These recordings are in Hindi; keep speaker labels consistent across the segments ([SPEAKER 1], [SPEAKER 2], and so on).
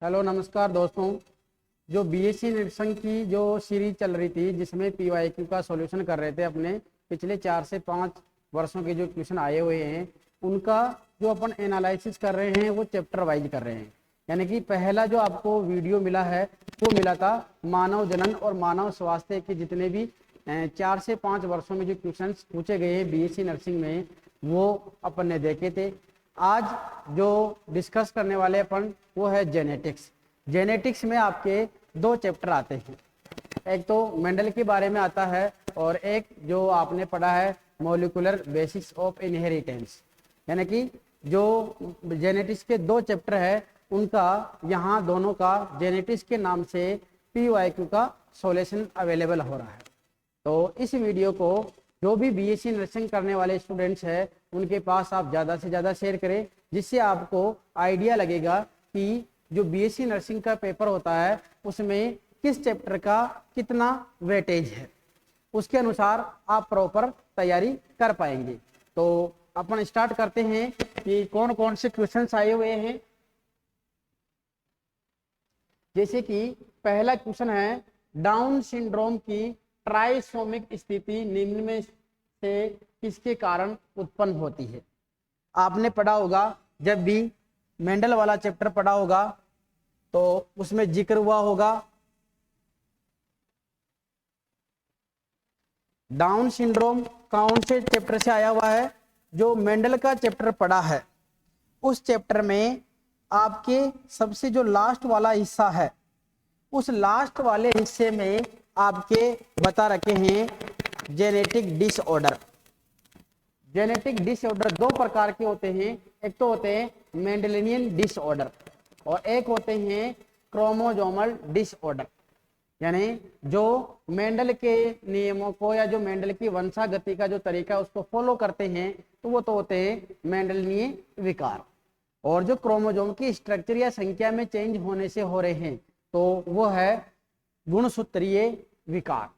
[SPEAKER 1] हेलो नमस्कार दोस्तों। जो बीएससी नर्सिंग की जो सीरीज चल रही थी जिसमें पीवाईक्यू का सॉल्यूशन कर रहे थे अपने पिछले 4 से 5 वर्षों के जो क्वेश्चन आए हुए हैं उनका जो अपन एनालिसिस कर रहे हैं वो चैप्टर वाइज कर रहे हैं। यानी कि पहला जो आपको वीडियो मिला है वो मिला था मानव जनन और मानव स्वास्थ्य के जितने भी 4 से 5 वर्षों में जो क्वेश्चन पूछे गए हैं बीएससी नर्सिंग में वो अपन ने देखे थे। आज जो डिस्कस करने वाले अपन वो है जेनेटिक्स। जेनेटिक्स में आपके 2 चैप्टर आते हैं, एक तो मेंडल के बारे में आता है और एक जो आपने पढ़ा है मॉलिक्यूलर बेसिस ऑफ इनहेरिटेंस। यानी कि जो जेनेटिक्स के 2 चैप्टर है उनका यहाँ दोनों का जेनेटिक्स के नाम से पीवाईक्यू का सॉल्यूशन अवेलेबल हो रहा है। तो इस वीडियो को जो भी बीएससी नर्सिंग करने वाले स्टूडेंट्स हैं उनके पास आप ज़्यादा से ज़्यादा शेयर करें, जिससे आपको आइडिया लगेगा कि जो बीएससी नर्सिंग का पेपर होता है उसमें किस चैप्टर का कितना वेटेज है, उसके अनुसार आप प्रॉपर तैयारी कर पाएंगे। तो अपन स्टार्ट करते हैं कि कौन कौन से क्वेश्चंस आए हुए हैं। जैसे कि पहला क्वेश्चन है, डाउन सिंड्रोम की ट्राइसोमिक स्थिति निम्न में से किसके कारण उत्पन्न होती है। आपने पढ़ा होगा, जब भी मेंडल वाला चैप्टर पढ़ा होगा तो उसमें जिक्र हुआ होगा डाउन सिंड्रोम कौन से चैप्टर से आया हुआ है। जो मेंडल का चैप्टर पढ़ा है उस चैप्टर में आपके सबसे जो लास्ट वाला हिस्सा है उस लास्ट वाले हिस्से में आपके बता रखे हैं जेनेटिक डिसऑर्डर। जेनेटिक डिसऑर्डर 2 प्रकार के होते हैं, एक तो होते हैं मेंडेलियन डिसऑर्डर और एक होते हैं क्रोमोसोमल डिसऑर्डर। यानी जो मेंडल के नियमों को या जो मेंडल की वंशागति का जो तरीका है उसको फॉलो करते हैं तो वो तो होते हैं मेंडेलियन विकार। और जो क्रोमोसोम की स्ट्रक्चर या संख्या में चेंज होने से हो रहे हैं तो वो है गुणसूत्रीय विकार।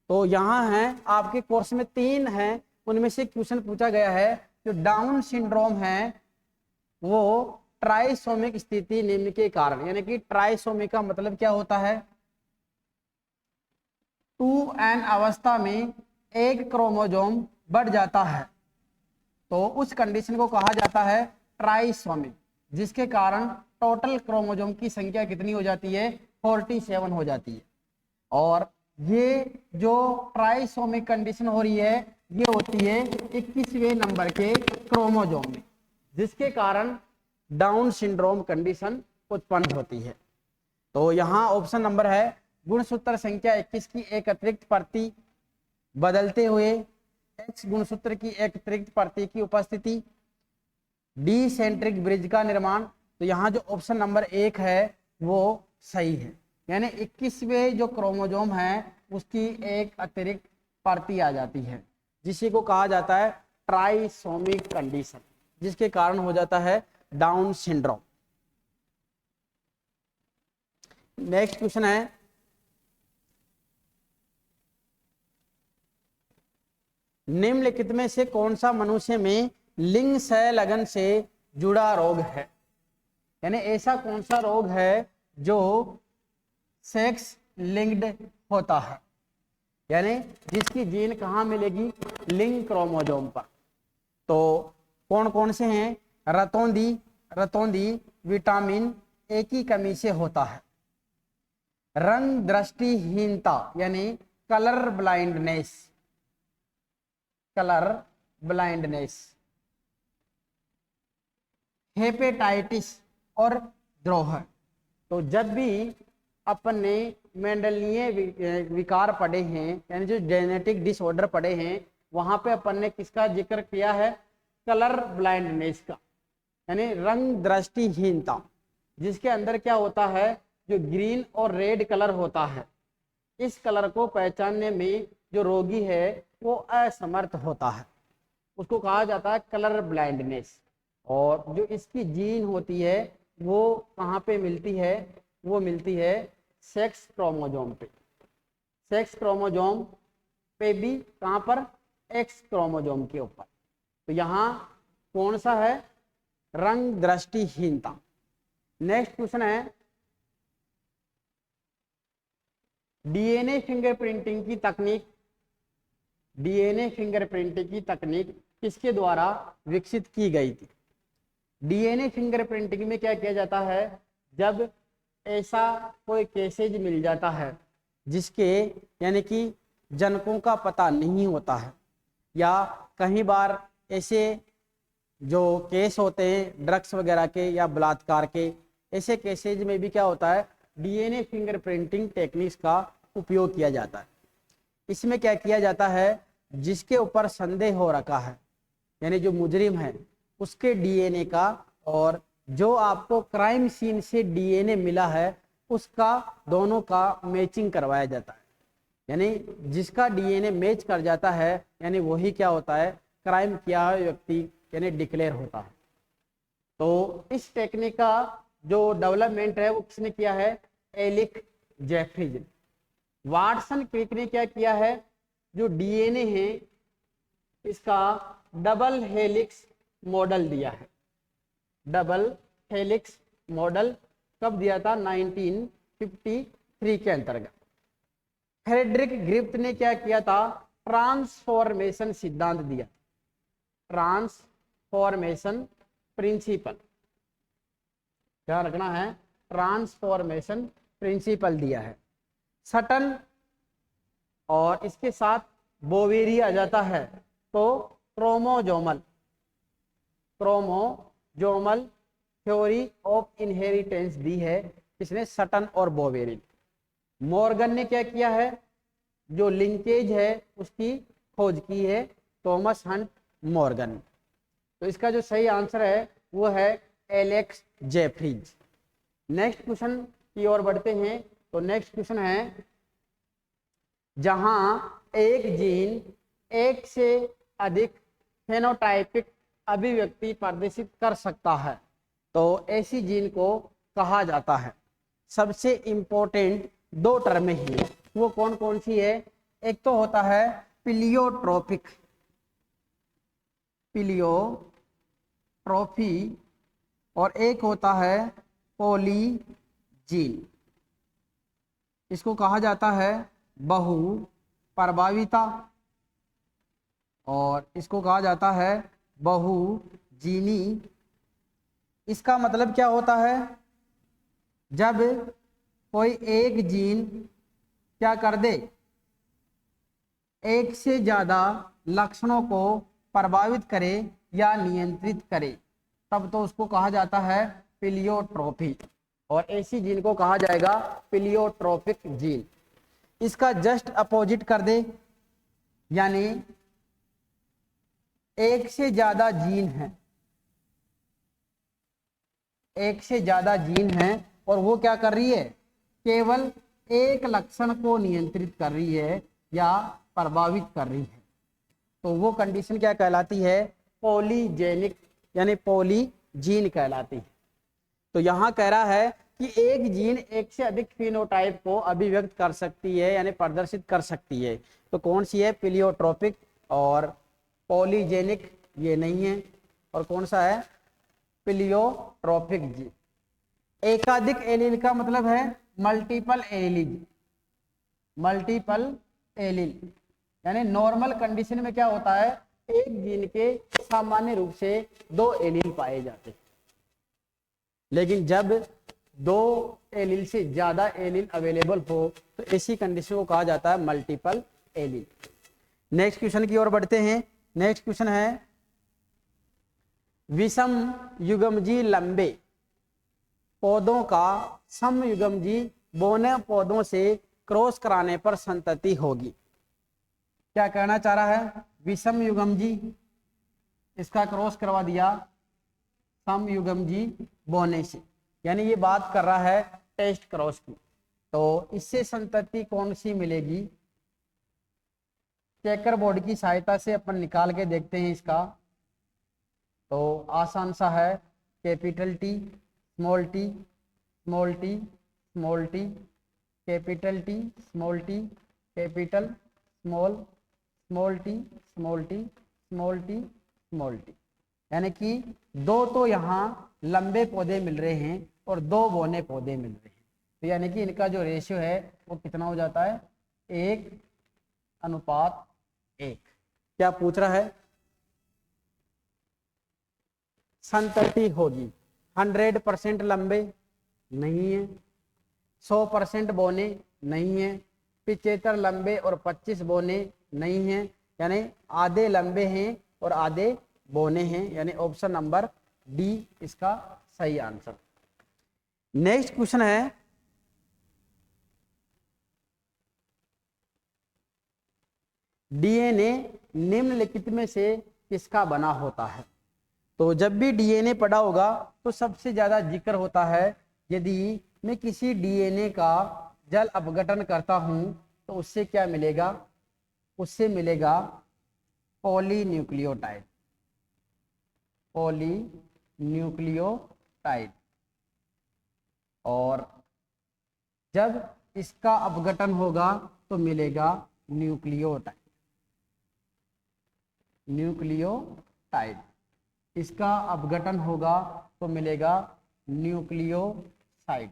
[SPEAKER 1] तो यहाँ है आपके कोर्स में 3 हैं, उनमें से क्वेश्चन पूछा गया है जो डाउन सिंड्रोम है वो ट्राइसोमिक स्थिति निम्न के कारण। यानी कि ट्राइसोमिक का मतलब क्या होता है, 2n अवस्था में एक क्रोमोसोम बढ़ जाता है तो उस कंडीशन को कहा जाता है ट्राइसोमिक, जिसके कारण टोटल क्रोमोसोम की संख्या कितनी हो जाती है, 47 हो जाती है। और ये जो ट्राइसोमिक कंडीशन हो रही है ये होती है 21वें नंबर के क्रोमोसोम में, जिसके कारण डाउन सिंड्रोम कंडीशन उत्पन्न होती है। तो यहाँ ऑप्शन नंबर है गुणसूत्र संख्या 21 की एक अतिरिक्त प्रति बदलते हुए एक्स गुणसूत्र की एक अतिरिक्त प्रति की उपस्थिति, डिसेंट्रिक ब्रिज का निर्माण। तो यहाँ जो ऑप्शन नंबर 1 है वो सही है, यानी 21वें जो क्रोमोसोम है उसकी एक अतिरिक्त प्रति आ जाती है जिसी को कहा जाता है ट्राइसोमिक कंडीशन, जिसके कारण हो जाता है डाउन सिंड्रोम। नेक्स्ट क्वेश्चन है, निम्नलिखित में से कौन सा मनुष्य में लिंग संलग्न से जुड़ा रोग है। यानी ऐसा कौन सा रोग है जो सेक्स लिंक्ड होता है, यानी जिसकी जीन कहाँ मिलेगी, लिंग क्रोमोसोम पर। तो कौन कौन से हैं, रतौंधी विटामिन ए की कमी से होता है, रंग दृष्टिहीनता यानी कलर ब्लाइंडनेस, हेपेटाइटिस और द्रोह। तो जब भी अपन ने मेंडेलियन विकार पढ़े हैं यानी जो जेनेटिक डिसऑर्डर पढ़े हैं वहां पे अपन ने किसका जिक्र किया है, कलर ब्लाइंडनेस का, यानी रंग दृष्टिहीनता, जिसके अंदर क्या होता है जो ग्रीन और रेड कलर होता है इस कलर को पहचानने में जो रोगी है वो असमर्थ होता है, उसको कहा जाता है कलर ब्लाइंडनेस। और जो इसकी जीन होती है वो कहाँ पे मिलती है, वो मिलती है सेक्स क्रोमोसोम पे। सेक्स क्रोमोसोम पे भी कहाँ पर, एक्स क्रोमोसोम के ऊपर। तो यहाँ कौन सा है, रंग दृष्टिहीनता। नेक्स्ट क्वेश्चन है, डीएनए फिंगरप्रिंटिंग की तकनीक, डीएनए फिंगरप्रिंटिंग की तकनीक किसके द्वारा विकसित की गई थी? डीएनए फिंगरप्रिंटिंग में क्या किया जाता है, जब ऐसा कोई केसेज मिल जाता है जिसके यानी कि जनकों का पता नहीं होता है, या कई बार ऐसे जो केस होते हैं ड्रग्स वगैरह के या बलात्कार के, ऐसे केसेज में भी क्या होता है, डीएनए फिंगरप्रिंटिंग टेक्निक्स का उपयोग किया जाता है। इसमें क्या किया जाता है, जिसके ऊपर संदेह हो रखा है यानी जो मुजरिम है उसके डीएनए का, और जो आपको क्राइम सीन से डीएनए मिला है उसका, दोनों का मैचिंग करवाया जाता है। यानी जिसका डीएनए मैच कर जाता है यानी वही क्या होता है, क्राइम किया हुआ व्यक्ति यानी डिक्लेयर होता है। तो इस टेक्निक का जो डेवलपमेंट है वो किसने किया है, एलिक जेफरीज ने। वाटसन क्रिक ने क्या किया है, जो डीएनए है इसका डबल हेलिक्स मॉडल दिया है। डबल हेलिक्स मॉडल कब दिया था, 1953 के अंतर्गत। फ्रेडरिक ग्रिफ्थ ने क्या किया था, ट्रांसफॉर्मेशन सिद्धांत दिया, ट्रांसफॉर्मेशन प्रिंसिपल, ध्यान रखना है, ट्रांसफॉर्मेशन प्रिंसिपल दिया है। सटन और इसके साथ बोवेरी आ जाता है, तो क्रोमोजोमल थ्योरी ऑफ इनहेरिटेंस दी है, इसने सटन और बोवेरी। मॉर्गन ने क्या किया है, जो लिंकेज है उसकी खोज की है, थॉमस हंट मॉर्गन। तो इसका जो सही आंसर है वो है एलेक्स जेफरीज। नेक्स्ट क्वेश्चन की ओर बढ़ते हैं। तो नेक्स्ट क्वेश्चन है, जहां एक जीन एक से अधिक फेनोटाइपिक अभिव्यक्ति प्रदर्शित कर सकता है तो ऐसी जीन को कहा जाता है। सबसे इंपॉर्टेंट दो टर्में ही, वो कौन कौन सी है, एक तो होता है प्लियोट्रोपिक, प्लियोट्रोफी, और एक होता है पॉलीजीन। इसको कहा जाता है बहु प्रभाविता और इसको कहा जाता है बहुजीनी। इसका मतलब क्या होता है, जब कोई एक जीन क्या कर दे, एक से ज्यादा लक्षणों को प्रभावित करे या नियंत्रित करे, तब तो उसको कहा जाता है प्लियोट्रोफी, और ऐसी जीन को कहा जाएगा प्लियोट्रोपिक जीन। इसका जस्ट अपोजिट कर दे, यानी एक से ज्यादा जीन है, एक से ज्यादा जीन है और वो क्या कर रही है, केवल एक लक्षण को नियंत्रित कर रही है या प्रभावित कर रही है, तो वो कंडीशन क्या कहलाती है, पॉलीजेनिक यानी पॉलीजीन कहलाती है। तो यहाँ कह रहा है कि एक जीन एक से अधिक फिनोटाइप को अभिव्यक्त कर सकती है यानी प्रदर्शित कर सकती है, तो कौन सी है, प्लियोट्रोपिक और पॉलीजेनिक ये नहीं है, और कौन सा है, प्लियोट्रोपिक जीन। एकाधिक एलील का मतलब है मल्टीपल एलील, मल्टीपल एलील यानी नॉर्मल कंडीशन में क्या होता है, एक जीन के सामान्य रूप से दो एलील पाए जाते हैं, लेकिन जब दो एलील से ज्यादा एलील अवेलेबल हो तो ऐसी कंडीशन को कहा जाता है मल्टीपल एलील। नेक्स्ट क्वेश्चन की ओर बढ़ते हैं। नेक्स्ट क्वेश्चन है, विषम युग्मजी लंबे पौधों का समयुग्मजी बोने पौधों से क्रॉस कराने पर संतति होगी। क्या कहना चाह रहा है, विषम युग्मजी, इसका क्रॉस करवा दिया समयुग्मजी बोने से, यानी ये बात कर रहा है टेस्ट क्रॉस की, तो इससे संतति कौन सी मिलेगी, चेकर बोर्ड की सहायता से अपन निकाल के देखते हैं इसका। तो आसान सा है, capital T small T small T small T, capital T small T capital small small T small T small T small T, यानी कि दो तो यहाँ लंबे पौधे मिल रहे हैं और दो बौने पौधे मिल रहे हैं, तो यानी कि इनका जो रेशियो है वो कितना हो जाता है, 1:1। क्या पूछ रहा है, संतति होगी। 100% लंबे नहीं है, 100% बौने नहीं है, 75 लंबे और 25 बौने नहीं है, यानी आधे लंबे हैं और आधे बौने हैं, यानी ऑप्शन नंबर डी इसका सही आंसर। नेक्स्ट क्वेश्चन है, डीएनए निम्नलिखित में से किसका बना होता है। तो जब भी डीएनए पढ़ा होगा तो सबसे ज्यादा जिक्र होता है, यदि मैं किसी डीएनए का जल अपघटन करता हूं तो उससे क्या मिलेगा, उससे मिलेगा पॉलीन्यूक्लियोटाइड। पॉलीन्यूक्लियोटाइड। और जब इसका अपघटन होगा तो मिलेगा न्यूक्लियोटाइड। न्यूक्लियोटाइड। इसका अपघटन होगा तो मिलेगा न्यूक्लियोसाइड।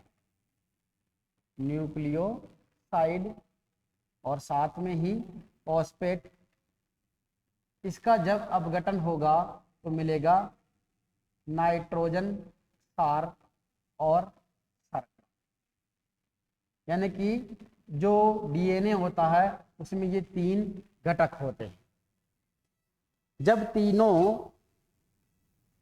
[SPEAKER 1] न्यूक्लियोसाइड। और साथ में ही फॉस्फेट। इसका जब अपघटन होगा तो मिलेगा नाइट्रोजन, सार और शर्करा। यानी कि जो डीएनए होता है उसमें ये 3 घटक होते हैं। जब तीनों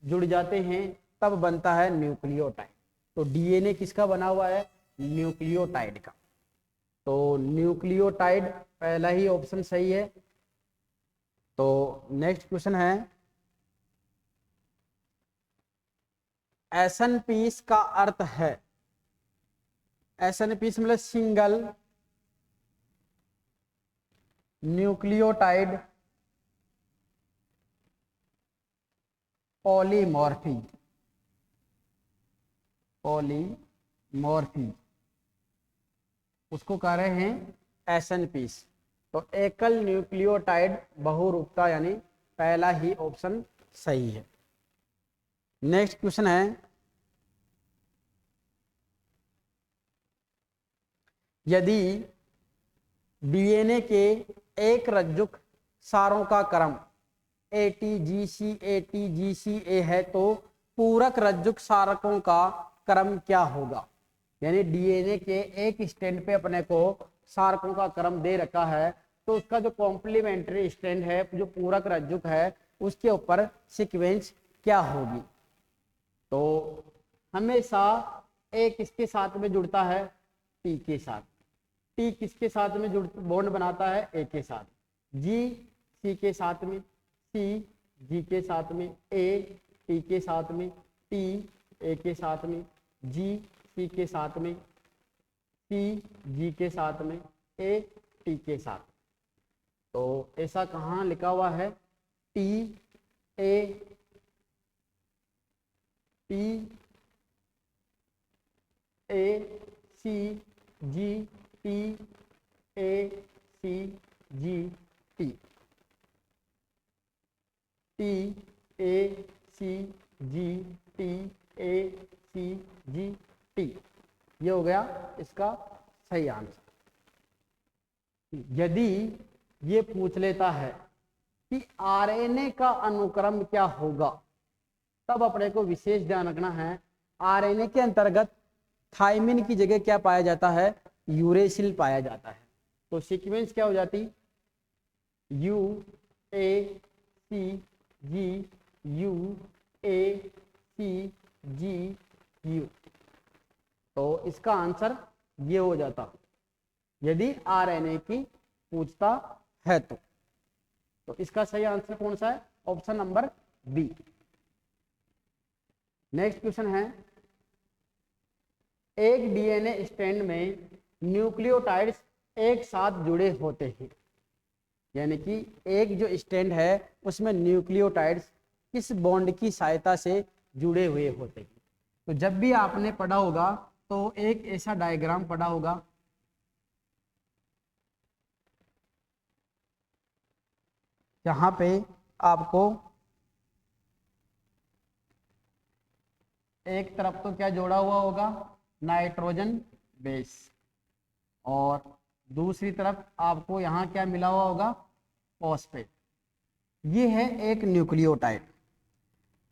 [SPEAKER 1] जुड़ जाते हैं तब बनता है न्यूक्लियोटाइड। तो डीएनए किसका बना हुआ है, न्यूक्लियोटाइड का। तो न्यूक्लियोटाइड पहला ही ऑप्शन सही है। तो नेक्स्ट क्वेश्चन है, एसएनपीस का अर्थ है, एसएनपीस मतलब सिंगल न्यूक्लियोटाइड पॉलीमॉर्फी। पॉलीमॉर्फी उसको कह रहे हैं एसएनपीस। तो एकल न्यूक्लियोटाइड बहुरूपता, यानी पहला ही ऑप्शन सही है। नेक्स्ट क्वेश्चन है, यदि डीएनए के एक रज्जुक सारों का क्रम ATGC है तो पूरक रज्जुक सारकों का क्रम क्या होगा। यानी डीएनए के एक स्टैंड पे अपने को सारकों का क्रम दे रखा है, तो उसका जो कॉम्प्लीमेंट्री स्टैंड है, जो पूरक रज्जुक है, उसके ऊपर सीक्वेंस क्या होगी। तो हमेशा ए किसके साथ में जुड़ता है, टी के साथ। टी किसके साथ में बॉन्ड बनाता है, ए के साथ। जी सी के साथ में, सी जी के साथ में, ए टी के साथ में, टी ए के साथ में, जी सी के साथ में, सी जी के साथ में, ए टी के साथ। तो ऐसा कहाँ लिखा हुआ है, T A C G T A C G T, T A C G T A C G T. ये हो गया इसका सही आंसर। यदि ये पूछ लेता है कि आरएनए का अनुक्रम क्या होगा, तब अपने को विशेष ध्यान रखना है, आरएनए के अंतर्गत थाइमिन की जगह क्या पाया जाता है, यूरेसिल पाया जाता है। तो सीक्वेंस क्या हो जाती, U A C G U A C G U. तो इसका आंसर ये हो जाता यदि आरएनए की पूछता है तो इसका सही आंसर कौन सा है, option number B. Next question है, एक डीएनए स्ट्रैंड में न्यूक्लियोटाइड्स एक साथ जुड़े होते हैं। यानी कि एक जो स्ट्रैंड है उसमें न्यूक्लियोटाइड्स किस बॉन्ड की सहायता से जुड़े हुए होते हैं। तो जब भी आपने पढ़ा होगा तो एक ऐसा डायग्राम पढ़ा होगा, जहां पे आपको एक तरफ तो क्या जोड़ा हुआ होगा, नाइट्रोजन बेस, और दूसरी तरफ आपको यहाँ क्या मिला हुआ होगा, फॉस्फेट। ये है एक न्यूक्लियोटाइड।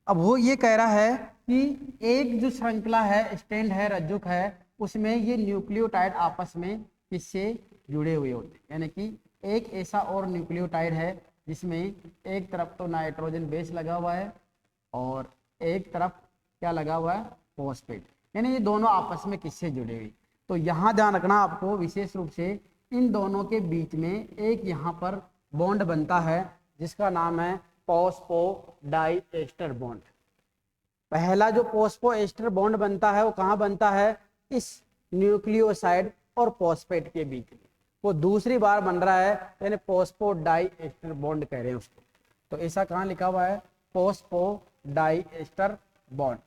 [SPEAKER 1] अब वो ये कह रहा है कि एक जो श्रृंखला है, स्टैंड है, रज्जुक है, उसमें ये न्यूक्लियोटाइड आपस में किससे जुड़े हुए होते हैं, यानी कि एक ऐसा और न्यूक्लियोटाइड है जिसमें एक तरफ तो नाइट्रोजन बेस लगा हुआ है और एक तरफ क्या लगा हुआ है, फॉस्फेट, यानी ये दोनों आपस में किससे जुड़े हुए। तो यहाँ ध्यान रखना आपको विशेष रूप से, इन दोनों के बीच में एक यहाँ पर बॉन्ड बनता है जिसका नाम है फॉस्फोडाइएस्टर बॉन्ड। पहला जो फॉस्फोएस्टर बॉन्ड बनता है वो कहाँ बनता है, इस न्यूक्लियोसाइड और फॉस्फेट के बीच में। वो दूसरी बार बन रहा है, यानी फॉस्फोडाइएस्टर बॉन्ड कह रहे हैं उसको। तो ऐसा कहाँ लिखा हुआ है, फॉस्फोडाइएस्टर बॉन्ड।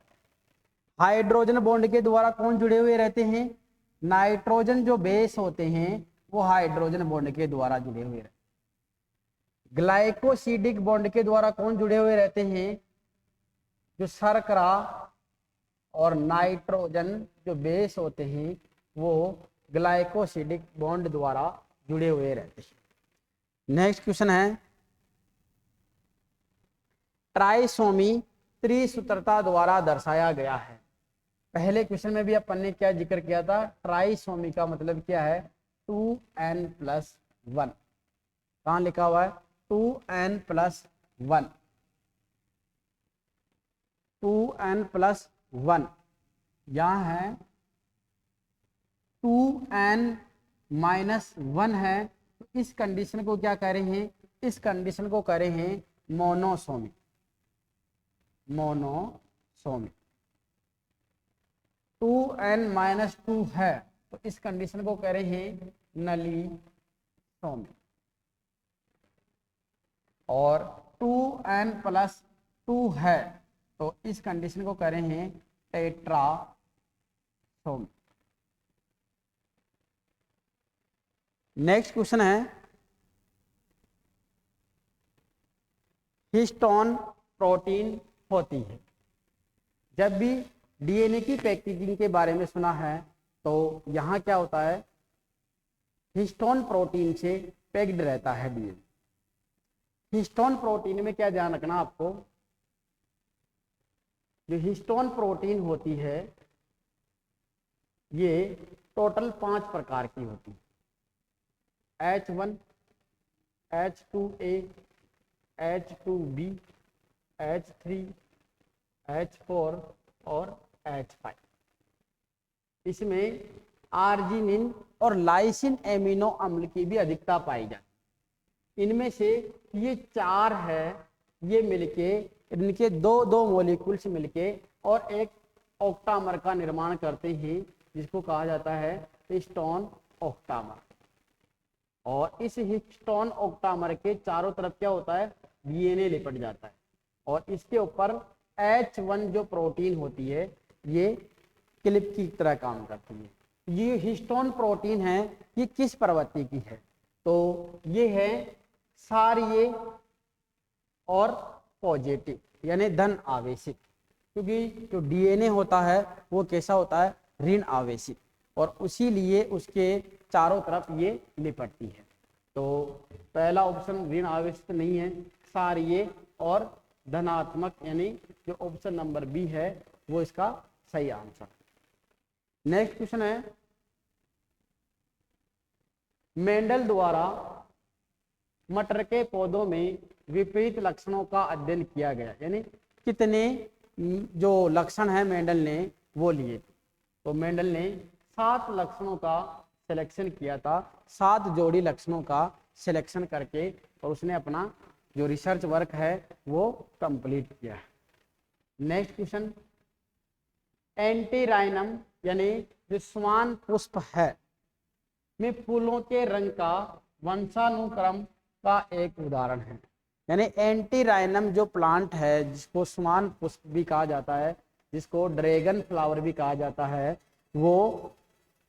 [SPEAKER 1] हाइड्रोजन बॉन्ड के द्वारा कौन जुड़े हुए रहते हैं, नाइट्रोजन जो बेस होते हैं वो हाइड्रोजन बॉन्ड के द्वारा जुड़े हुए रहते हैं। ग्लाइकोसिडिक बॉन्ड के द्वारा कौन जुड़े हुए रहते हैं, जो शर्करा और नाइट्रोजन जो बेस होते हैं वो ग्लाइकोसिडिक बॉन्ड द्वारा जुड़े हुए रहते हैं। नेक्स्ट क्वेश्चन है, ट्राइसोमी त्रिसूत्रता द्वारा दर्शाया गया है। पहले क्वेश्चन में भी अपन ने क्या जिक्र किया था, ट्राइसोमी का मतलब क्या है, 2n+1। कहाँ लिखा हुआ है, 2n+1, 2n+1। यहाँ है 2n-1 है, तो इस कंडीशन को क्या कह रहे हैं, इस कंडीशन को कह रहे हैं मोनोसोमी, मोनोसोमी। 2n-2 है तो इस कंडीशन को कह रहे हैं नलीसोमी, और 2n+2 है तो इस कंडीशन को कह रहे हैं टेट्रासोमी। नेक्स्ट क्वेश्चन है, हिस्टोन प्रोटीन होती है। जब भी डीएनए की पैकेजिंग के बारे में सुना है तो यहाँ क्या होता है, हिस्टोन प्रोटीन से पैक्ड रहता है डीएनए। हिस्टोन प्रोटीन में क्या ध्यान रखना आपको, जो हिस्टोन प्रोटीन होती है ये टोटल 5 प्रकार की होती है, H1, H2A, H2B, H3, H4 और H5। इसमें आर्जिनिन और लाइसिन एमिनो अम्ल की भी अधिकता पाई जाती। इनमें से ये 4 है, ये मिलके इनके दो मॉलिक्यूल्स मिलके और एक ऑक्टामर का निर्माण करते हैं जिसको कहा जाता है हिस्टोन ऑक्टामर। और इस हिस्टोन ऑक्टामर के चारों तरफ क्या होता है, डीएनए लिपट जाता है और इसके ऊपर H1 जो प्रोटीन होती है ये क्लिप की तरह काम करती है। ये हिस्टोन प्रोटीन है, ये किस प्रवृत्ति की है, तो ये है क्षारीय और पॉजिटिव, यानी धन आवेशित, क्योंकि जो डीएनए होता है वो कैसा होता है, ऋण आवेशित, और उसी लिए उसके चारों तरफ ये लिपटती है। तो पहला ऑप्शन ऋण आवेशित नहीं है, क्षारीय और धनात्मक, यानी जो ऑप्शन नंबर बी है वो इसका सही आंसर। नेक्स्ट क्वेश्चन है, मेंडल द्वारा मटर के पौधों में विपरीत लक्षणों का अध्ययन किया गया, यानी कितने जो लक्षण है मेंडल ने वो लिए। तो मेंडल ने 7 लक्षणों का सिलेक्शन किया था, 7 जोड़ी लक्षणों का सिलेक्शन करके और उसने अपना जो रिसर्च वर्क है वो कंप्लीट किया है। नेक्स्ट क्वेश्चन, एंटीराइनम यानी जो श्वान पुष्प है में फूलों के रंग का वंशानुक्रम का एक उदाहरण है। यानी एंटीराइनम जो प्लांट है जिसको श्वान पुष्प भी कहा जाता है, जिसको ड्रैगन फ्लावर भी कहा जाता है, वो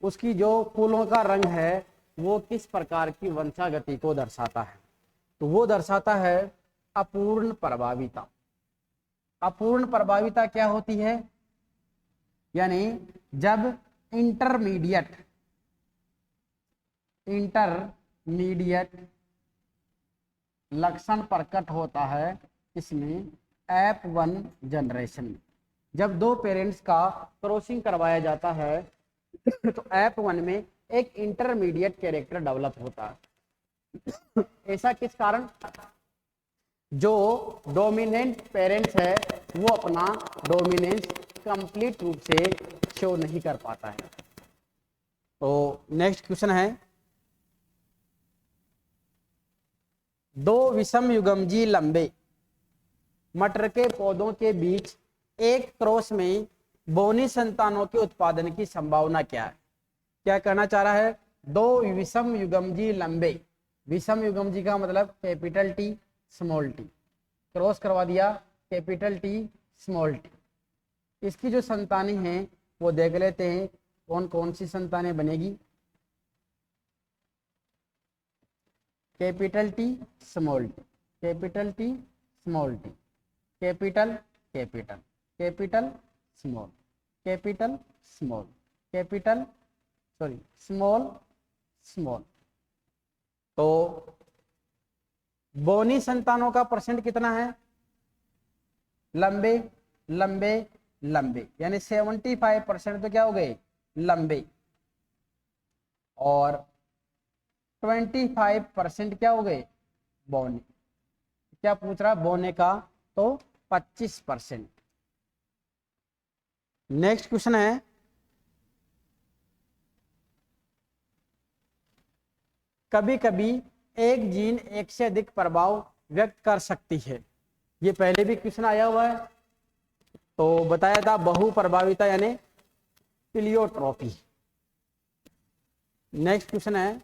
[SPEAKER 1] उसकी जो फूलों का रंग है वो किस प्रकार की वंशागति को दर्शाता है, तो वो दर्शाता है अपूर्ण प्रभाविता। अपूर्ण प्रभाविता क्या होती है, यानी जब इंटरमीडिएट इंटरमीडिएट लक्षण प्रकट होता है इसमें F1 जनरेशन में। जब दो पेरेंट्स का क्रॉसिंग करवाया जाता है तो F1 में एक इंटरमीडिएट कैरेक्टर डेवलप होता है। ऐसा किस कारण? जो डोमिनेंट पेरेंट्स है वो अपना डोमिनेंस कंप्लीट रूप से शो नहीं कर पाता है। तो नेक्स्ट क्वेश्चन है, दो विषम युग्मजीय लंबे मटर के पौधों के बीच एक क्रॉस में बोनी संतानों के उत्पादन की संभावना क्या है? क्या कहना चाह रहा है? दो विषम युग्मजीय लंबे, विषम युग्मजीय का मतलब capital T small T, cross करवा दिया कैपिटल टी स्मॉल टी। इसकी जो संतानें हैं वो देख लेते हैं कौन कौन सी संतानें बनेगी। Capital T small T, capital T small T, capital capital capital small, capital small, capital sorry small small. तो बोनी संतानों का परसेंट कितना है? लंबे लंबे लंबे, यानी 75% तो क्या हो गए? लंबे। और 25% क्या हो गए? बोने। क्या पूछ रहा? बोने का तो 25%। नेक्स्ट क्वेश्चन है, कभी कभी एक जीन एक से अधिक प्रभाव व्यक्त कर सकती है। ये पहले भी क्वेश्चन आया हुआ है, तो बताया था बहु प्रभाविता यानी प्लियोट्रॉपी। नेक्स्ट क्वेश्चन है,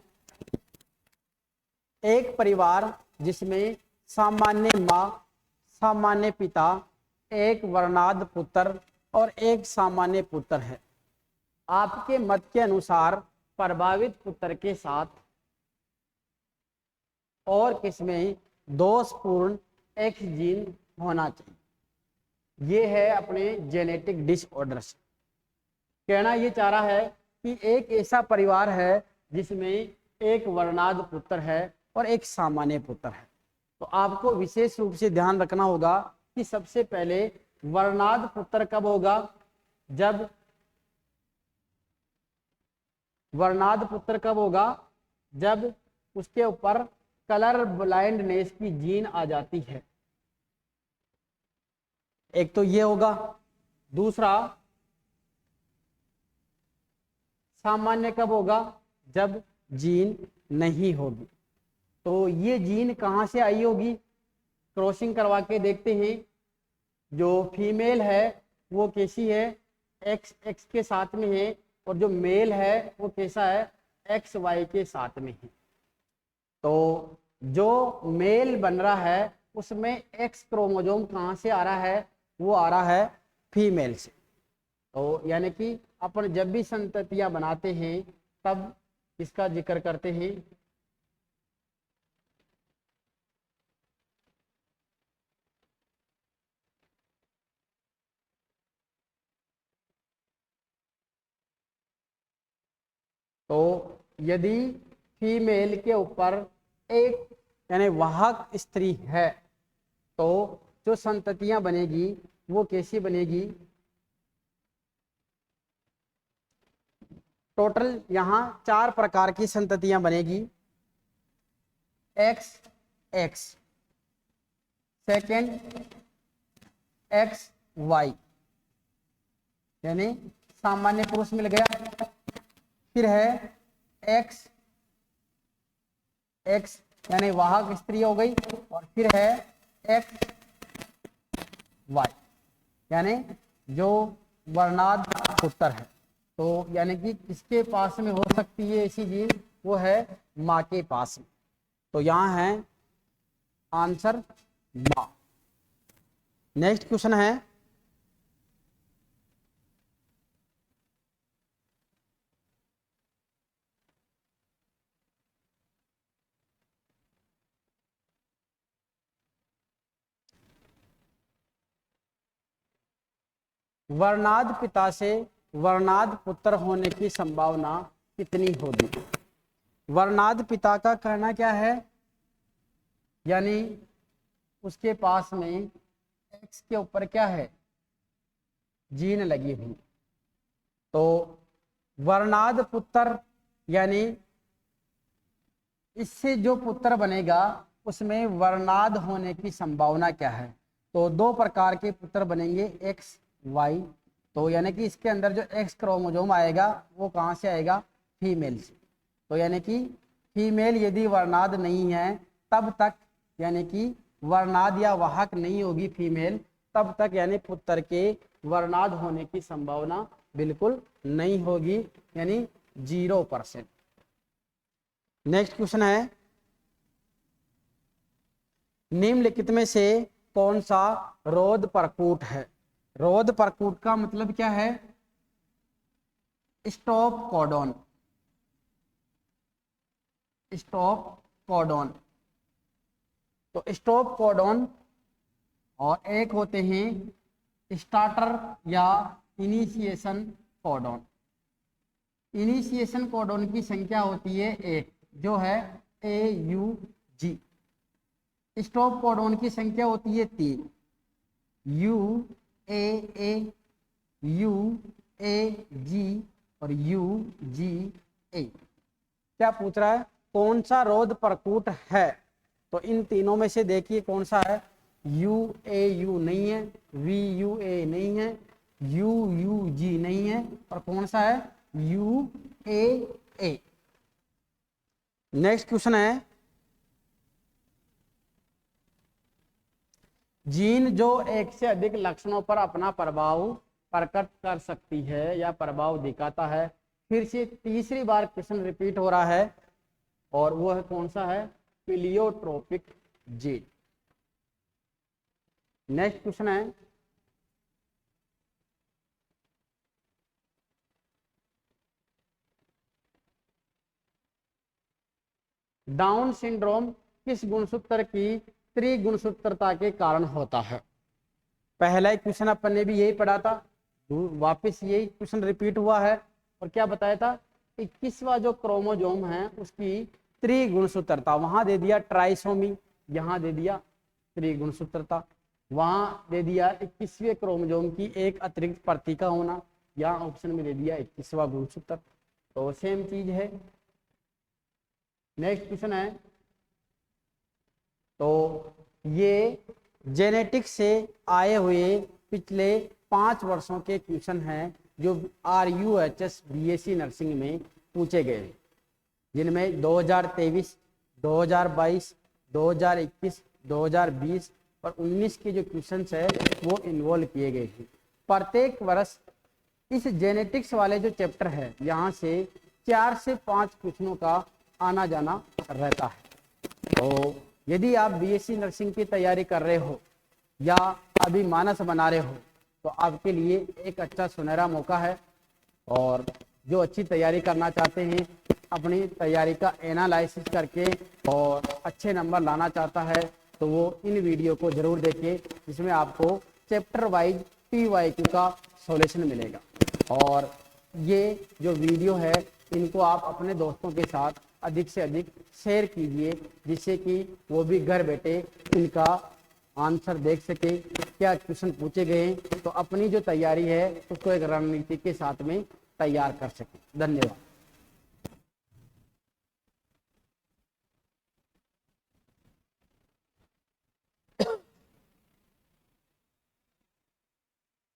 [SPEAKER 1] एक परिवार जिसमें सामान्य माँ, सामान्य पिता, एक वर्णाद पुत्र और एक सामान्य पुत्र है, आपके मत के अनुसार प्रभावित पुत्र के साथ और किसमें दोषपूर्ण एक्स जीन होना चाहिए? ये है अपने जेनेटिक डिसऑर्डर्स। कहना ये चाह रहा है कि एक ऐसा परिवार है जिसमें एक वर्णाद पुत्र है और एक सामान्य पुत्र है, तो आपको विशेष रूप से ध्यान रखना होगा कि सबसे पहले वर्णाद पुत्र कब होगा? जब वर्णाद पुत्र कब होगा? जब उसके ऊपर कलर ब्लाइंडनेस की जीन आ जाती है। एक तो ये होगा। दूसरा, सामान्य कब होगा? जब जीन नहीं होगी। तो ये जीन कहाँ से आई होगी? क्रॉसिंग करवा के देखते हैं। जो फीमेल है वो कैसी है? एक्स एक्स के साथ में है, और जो मेल है वो कैसा है? एक्स वाई के साथ में है। तो जो मेल बन रहा है उसमें एक्स क्रोमोसोम कहाँ से आ रहा है? वो आ रहा है फीमेल से। तो यानी कि अपन जब भी संततियां बनाते हैं तब इसका जिक्र करते हैं। तो यदि फीमेल के ऊपर एक यानी वाहक स्त्री है तो जो संततियां बनेगी वो कैसी बनेगी? टोटल यहाँ 4 प्रकार की संततियां बनेगी। X X, second X Y यानी सामान्य पुरुष मिल गया। फिर है एक्स एक्स यानी वाहक स्त्री हो गई। और फिर है एक्स वाई यानी जो वर्णाद पुत्र है। तो यानी कि किसके पास में हो सकती है ऐसी जीन? वो है माँ के पास में। तो यहाँ है आंसर माँ। नेक्स्ट क्वेश्चन है, वर्णाद पिता से वर्णाद पुत्र होने की संभावना कितनी होगी। वर्णाद पिता का कहना क्या है, यानी उसके पास में एक्स के ऊपर क्या है, जीन लगी हुई। तो वर्णाद पुत्र यानी इससे जो पुत्र बनेगा उसमें वर्णाद होने की संभावना क्या है। तो दो प्रकार के पुत्र बनेंगे, एक्स वाई। तो यानी कि इसके अंदर जो एक्स क्रोमोसोम आएगा वो कहाँ से आएगा, फीमेल से। तो यानी कि फीमेल यदि वर्णाद नहीं है तब तक, यानी कि वर्णाद या वाहक नहीं होगी फीमेल, तब तक यानी पुत्र के वर्णाद होने की संभावना बिल्कुल नहीं होगी, यानी 0%। नेक्स्ट क्वेश्चन है, निम्नलिखित में से कौन सा रोध परकूट है। रोध परकूट का मतलब क्या है, स्टॉप कोडॉन। स्टॉप कोडॉन, तो स्टॉप कोडॉन और एक होते हैं स्टार्टर या इनिशिएशन कोडॉन। इनिशिएशन कोडॉन की संख्या होती है 8, जो है AUG। स्टॉप कोडॉन की संख्या होती है 3, UAA, UAG और UGA। क्या पूछ रहा है, कौन सा रोध परकूट है। तो इन तीनों में से देखिए कौन सा है, UAU नहीं है, VUA नहीं है, UUG नहीं है, और कौन सा है, UAA। नेक्स्ट क्वेश्चन है, जीन जो एक से अधिक लक्षणों पर अपना प्रभाव प्रकट कर सकती है या प्रभाव दिखाता है। फिर से तीसरी बार क्वेश्चन रिपीट हो रहा है, और वो है कौन सा है, प्लियोट्रोपिक जीन। नेक्स्ट क्वेश्चन है, डाउन सिंड्रोम किस गुणसूत्र की त्रिगुणसूत्रता के कारण होता है। पहला एक क्वेश्चन अपन ने भी यही पढ़ा था, वापस यही क्वेश्चन रिपीट हुआ है, और क्या बताया था, 21वां जो क्रोमोसोम है उसकी त्रिगुणसूत्रता, वहां दे दिया ट्राइसोमी, यहाँ दे दिया त्रिगुणसूत्रता, वहां दे दिया 21वें क्रोमोसोम की एक अतिरिक्त प्रति का होना, यहाँ ऑप्शन में दे दिया 21वां गुणसूत्र। तो सेम चीज है। नेक्स्ट क्वेश्चन है, तो ये जेनेटिक्स से आए हुए पिछले 5 वर्षों के क्वेश्चन हैं जो RUHS BSc नर्सिंग में पूछे गए, जिनमें 2023, 2022, 2021, 2020 और 19 के जो क्वेश्चन है वो इन्वॉल्व किए गए हैं। प्रत्येक वर्ष इस जेनेटिक्स वाले जो चैप्टर है यहाँ से 4 से 5 क्वेश्चनों का आना जाना रहता है। तो यदि आप BSc नर्सिंग की तैयारी कर रहे हो या अभी मानस बना रहे हो तो आपके लिए एक अच्छा सुनहरा मौका है। और जो अच्छी तैयारी करना चाहते हैं, अपनी तैयारी का एनालिसिस करके और अच्छे नंबर लाना चाहता है, तो वो इन वीडियो को जरूर देखिए, जिसमें आपको चैप्टर वाइज PYQ का सॉल्यूशन मिलेगा। और ये जो वीडियो है इनको आप अपने दोस्तों के साथ अधिक से अधिक शेयर कीजिए, जिससे कि वो भी घर बैठे इनका आंसर देख सके, क्या क्वेश्चन पूछे गए हैं, तो अपनी जो तैयारी है उसको एक रणनीति के साथ में तैयार कर सके। धन्यवाद।